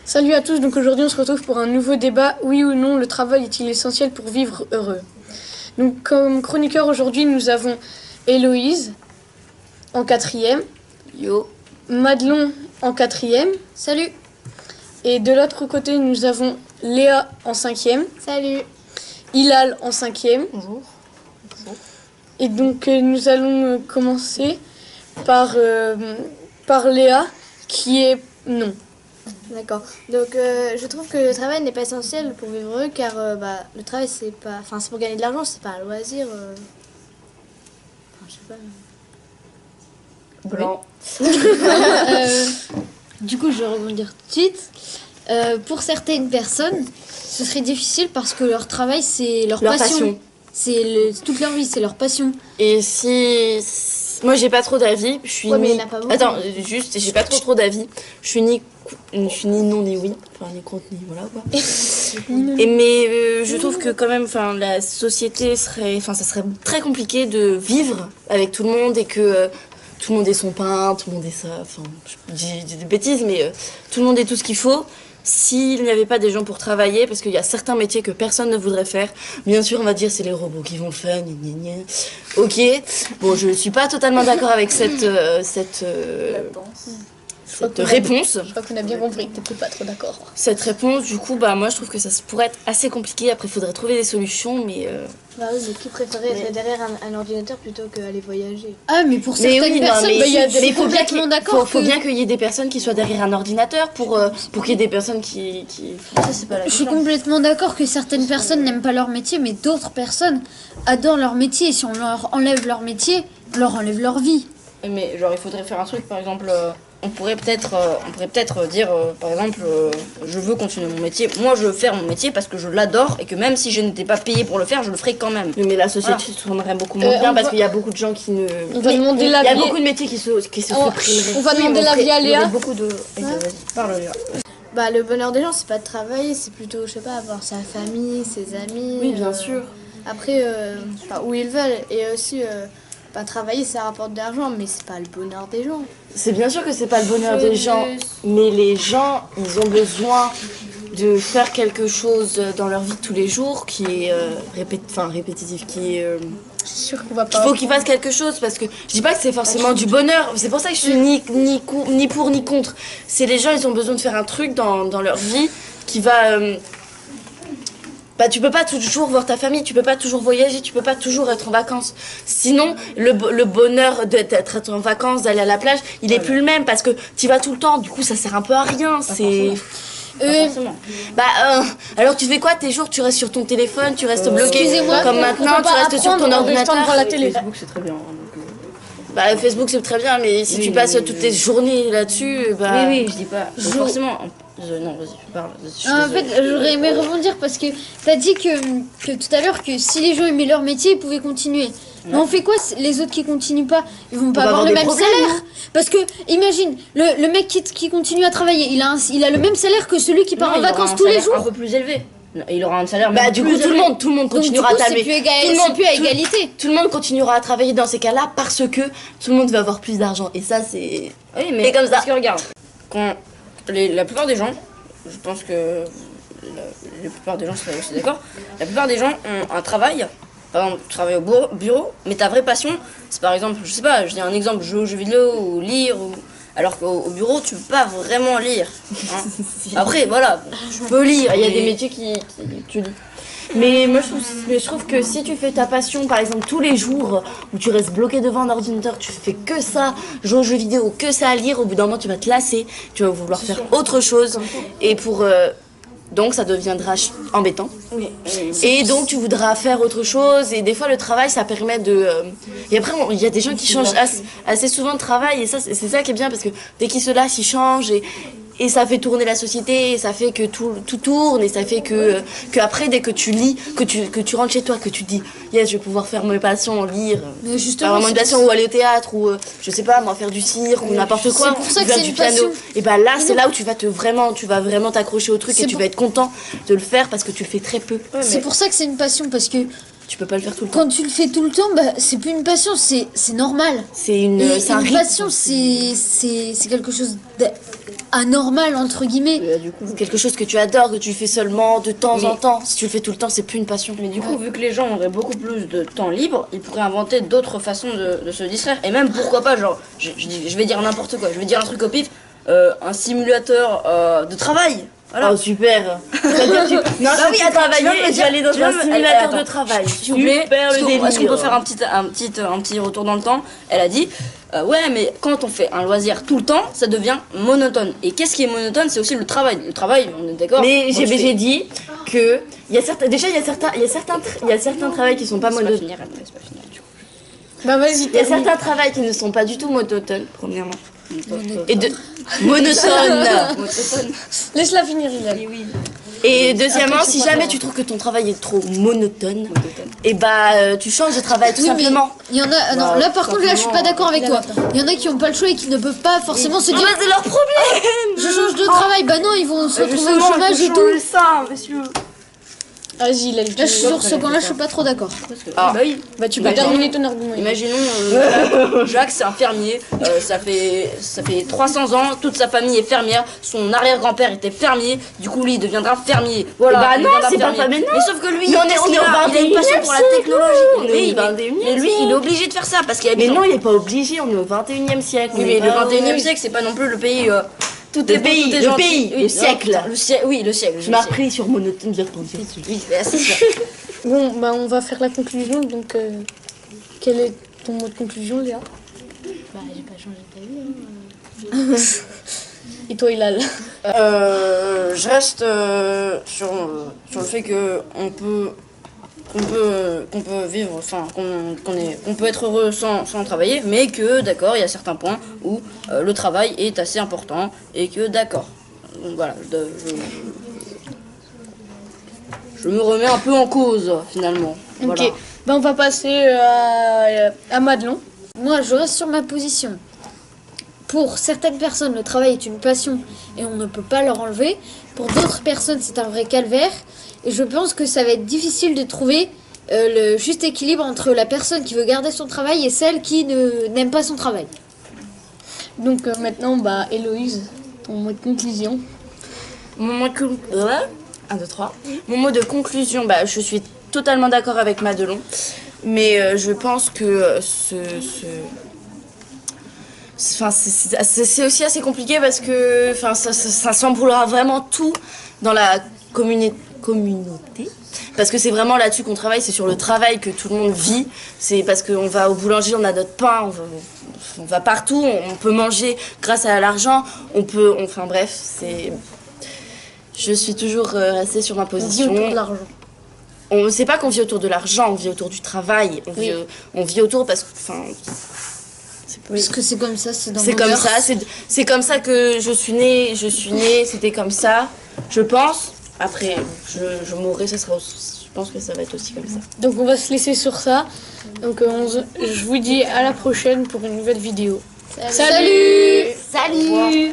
Salut à tous, donc aujourd'hui on se retrouve pour un nouveau débat. Oui ou non, le travail est-il essentiel pour vivre heureux? Donc comme chroniqueur aujourd'hui nous avons Héloïse en 4e. Yo. Madelon en 4e. Salut. Et de l'autre côté nous avons Léa en 5e. Salut. Hilal en 5e. Bonjour. Et donc nous allons commencer par Léa qui est non. D'accord. Donc je trouve que le travail n'est pas essentiel pour vivre heureux car le travail c'est pas, c'est pour gagner de l'argent, c'est pas un loisir. Je sais pas. Blanc. Du coup, je vais rebondir tout de suite. Pour certaines personnes, ce serait difficile parce que leur travail, c'est leur passion. C'est toute leur vie, c'est leur passion. Et si... Moi, j'ai pas trop d'avis. Je suis Ouais, mais ni... il y en a pas beaucoup. Attends, juste, j'ai pas trop d'avis. Je suis ni non ni oui. Enfin, ni contre ni voilà quoi. Mais je trouve que quand même, la société serait... ça serait très compliqué de vivre avec tout le monde et que... tout le monde ait son pain, tout le monde ait ça, je dis des bêtises, mais tout le monde ait tout ce qu'il faut. S'il n'y avait pas des gens pour travailler, parce qu'il y a certains métiers que personne ne voudrait faire, bien sûr on va dire c'est les robots qui vont le faire, ok. Bon, je ne suis pas totalement d'accord avec cette réponse. Je crois qu'on a bien compris que t'étais pas trop d'accord. Cette réponse, du coup, moi je trouve que ça pourrait être assez compliqué. Après, il faudrait trouver des solutions, mais... Oui, mais qui préférait être derrière un ordinateur plutôt qu'aller voyager? Ah, mais pour certaines personnes, il faut bien d'accord. bien qu'il y ait des personnes qui soient derrière un ordinateur pour qu'il y ait des personnes qui... Ça, c'est pas la Je suis question. complètement d'accord que certaines personnes n'aiment pas leur métier, mais d'autres personnes adorent leur métier. Et si on leur enlève leur métier, on leur enlève leur vie. Mais genre il faudrait faire un truc, par exemple, on pourrait peut-être dire, par exemple, je veux continuer mon métier. Moi, je veux faire mon métier parce que je l'adore et que même si je n'étais pas payée pour le faire, je le ferais quand même. Mais la société tournerait beaucoup moins bien parce qu'il y a beaucoup de gens qui ne... On va demander Il y l'avis. a beaucoup de métiers qui se supprimeraient. On va demander l'avis à Il y aurait Léa. beaucoup de... Vas-y, parle Léa. Le bonheur des gens, c'est pas de travailler, c'est plutôt, je sais pas, avoir sa famille, ses amis. Oui, bien sûr. Après, où ils veulent. Et aussi, travailler, ça rapporte de l'argent, mais c'est pas le bonheur des gens. C'est bien sûr que c'est pas le bonheur des gens, mais les gens, ils ont besoin de faire quelque chose dans leur vie de tous les jours qui est répétitif, qui est... Je suis sûre qu'on va pas. Il faut qu'ils fassent quelque chose parce que je dis pas que c'est forcément du bonheur, c'est pour ça que je suis ni pour ni contre. C'est les gens, ils ont besoin de faire un truc dans leur vie qui va... tu peux pas toujours voir ta famille, tu peux pas toujours voyager, tu peux pas toujours être en vacances. Sinon, le bonheur d'être en vacances, d'aller à la plage, il est plus le même parce que tu vas tout le temps. Du coup, ça sert un peu à rien. C'est... alors tu fais quoi tes jours? Tu restes sur ton téléphone, tu restes bloqué comme maintenant, tu restes sur ton ordinateur. Devant la télé. Facebook, c'est très bien. Facebook c'est très bien, mais si tu passes toutes tes journées là-dessus, Oui, je dis pas. Forcément. Non, vas-y, parle. En fait, j'aurais aimé rebondir parce que t'as dit que tout à l'heure que si les gens aimaient leur métier, ils pouvaient continuer. Mais on fait quoi les autres qui continuent pas? Ils vont pas avoir le même salaire. Parce que imagine, le mec qui continue à travailler, il a le même salaire que celui qui part en vacances tous les jours. Un peu plus élevé. Il aura un salaire du coup tout le monde continuera à travailler. C'est plus à égalité. Tout le monde continuera à travailler dans ces cas-là parce que tout le monde va avoir plus d'argent. Et ça c'est... Oui, mais comme ça. parce que regarde, la plupart des gens, je pense que la plupart des gens seraient aussi d'accord, la plupart des gens ont un travail. Par exemple, tu travailles au bureau, mais ta vraie passion, c'est par exemple, je sais pas, je dis un exemple, jouer aux jeux vidéo ou lire, alors qu'au bureau, tu peux pas vraiment lire. Hein. Après, voilà, tu peux lire, il y a des métiers qui tu lis. Mais moi je trouve que si tu fais ta passion par exemple tous les jours où tu restes bloqué devant un ordinateur, tu fais que ça, jouer aux jeux vidéo, que ça à lire, au bout d'un moment tu vas te lasser, tu vas vouloir faire autre chose et donc ça deviendra embêtant. Et donc tu voudras faire autre chose et des fois le travail ça permet de... Et après il y a des gens qui changent assez souvent de travail et ça c'est ça qui est bien parce que dès qu'ils se lassent ils changent et ça fait tourner la société, et ça fait que tout tourne, et ça fait que après, dès que tu lis, que tu rentres chez toi, que tu dis, yes, je vais pouvoir faire mes passions, lire, justement, vraiment une passion, ou aller au théâtre, ou je sais pas, moi, faire du cirque, ou n'importe quoi, c'est pour ça que c'est du une piano. passion. Et là, c'est là où tu vas vraiment t'accrocher au truc, et tu vas être content de le faire parce que tu le fais très peu. C'est pour ça que c'est une passion, parce que tu peux pas le faire tout le temps. Quand tu le fais tout le temps, c'est plus une passion, c'est normal. C'est une passion, rythme. c'est quelque chose anormal entre guillemets. Du coup, Quelque chose que tu adores, que tu fais seulement de temps Mais- en temps. Si tu le fais tout le temps, c'est plus une passion. mais du coup, vu que les gens auraient beaucoup plus de temps libre, ils pourraient inventer d'autres façons de se distraire. Et même, pourquoi pas, genre, je vais dire n'importe quoi, je vais dire un truc au pif, un simulateur de travail. Voilà. Oh super. C'est-à-dire tu... Non, Bah oui, tu attends, travailler et tu aller dans tu vas un me- simulateur attends, de travail. S'il vous plaît, Super le est-ce qu'on peut délire. faire un petit retour dans le temps? Elle a dit, ouais, mais quand on fait un loisir tout le temps, ça devient monotone. Et qu'est-ce qui est monotone? C'est aussi le travail. Le travail, on est d'accord? Mais Moi, j'ai dit que il y a certains déjà il y a certains travails qui sont pas Laisse pas monotones. finir, elle me laisse pas finir, du coup. Bah vas-y, Il y a termine. certains travails qui ne sont pas du tout monotones premièrement. Et de monotone. Monotone. Laisse-la finir, Hilal. Et deuxièmement, Après, tu si pourras jamais voir. tu trouves que ton travail est trop monotone, et bah tu changes de travail tout Oui, mais simplement. il y en a. Non, Bah, là par contre, là je suis pas d'accord avec toi. Il y en a qui ont pas le choix et qui ne peuvent pas forcément se dire c'est leur problème. je change de travail. Bah non, ils vont se retrouver au chômage et tout. ça, monsieur. Vas-y, Hilal. Là, sur ce point-là, je suis pas trop d'accord. Ah bah oui. Bah tu peux Imaginons- terminer ton argument. Hilal. Imaginons, Jacques, c'est un fermier, ça fait 300 ans, toute sa famille est fermière, son arrière-grand-père était fermier, du coup lui il deviendra fermier. Voilà, Bah il non, deviendra c'est pas fermier. fermier, non. Mais sauf que lui, Mais on est- qu'est-ce on est qu'il au a Il a une passion 21e pour la siècle, technologie. on est au Oui, 21e mais lui, il est obligé de faire ça parce qu'il habite Mais en- non, il est pas obligé, on est au 21e siècle. Oui, mais le 21e siècle, c'est pas non plus le pays. Tout est beau, pays, tout est le gentil. pays, Oui, le siècle. Le siècle, oui, le siècle. Je m'ai repris sur monotone, j'ai retourné dessus. Oui, c'est ça. Bon, bah on va faire la conclusion. Donc, quel est ton mot de conclusion, Léa? Bah, j'ai pas changé ta vie. Et toi, Hilal? Je reste sur le fait que qu'on peut vivre, enfin qu'on peut être heureux sans travailler, mais que d'accord, il y a certains points où le travail est assez important et que d'accord. Donc voilà, je me remets un peu en cause finalement. Voilà. Ok. Bah on va passer à Madelon. Moi, je reste sur ma position. Pour certaines personnes, le travail est une passion et on ne peut pas leur enlever. Pour d'autres personnes, c'est un vrai calvaire. Et je pense que ça va être difficile de trouver le juste équilibre entre la personne qui veut garder son travail et celle qui n'aime pas son travail. Donc maintenant, bah Héloïse, ton mot de conclusion. Mon mot de 1, 2, 3. Mon mot de conclusion, bah, je suis totalement d'accord avec Madelon, mais je pense que enfin, c'est aussi assez compliqué parce que enfin, ça chamboulera vraiment tout dans la communauté. Parce que c'est vraiment là-dessus qu'on travaille, c'est sur le travail que tout le monde vit. C'est parce qu'on va au boulanger, on a notre pain, on va partout, on peut manger grâce à l'argent, enfin bref, c'est... Je suis toujours restée sur ma On vit position. autour de l'argent. On ne sait pas qu'on vit autour de l'argent, on vit autour du travail, on vit autour parce que... Enfin, Parce que c'est comme ça, c'est dans c'est nos comme mœurs. ça, c'est comme ça que je suis née, c'était comme ça, je pense. Après, je mourrai, je pense que ça va être aussi comme ça. Donc on va se laisser sur ça. Donc je vous dis à la prochaine pour une nouvelle vidéo. Salut. Salut.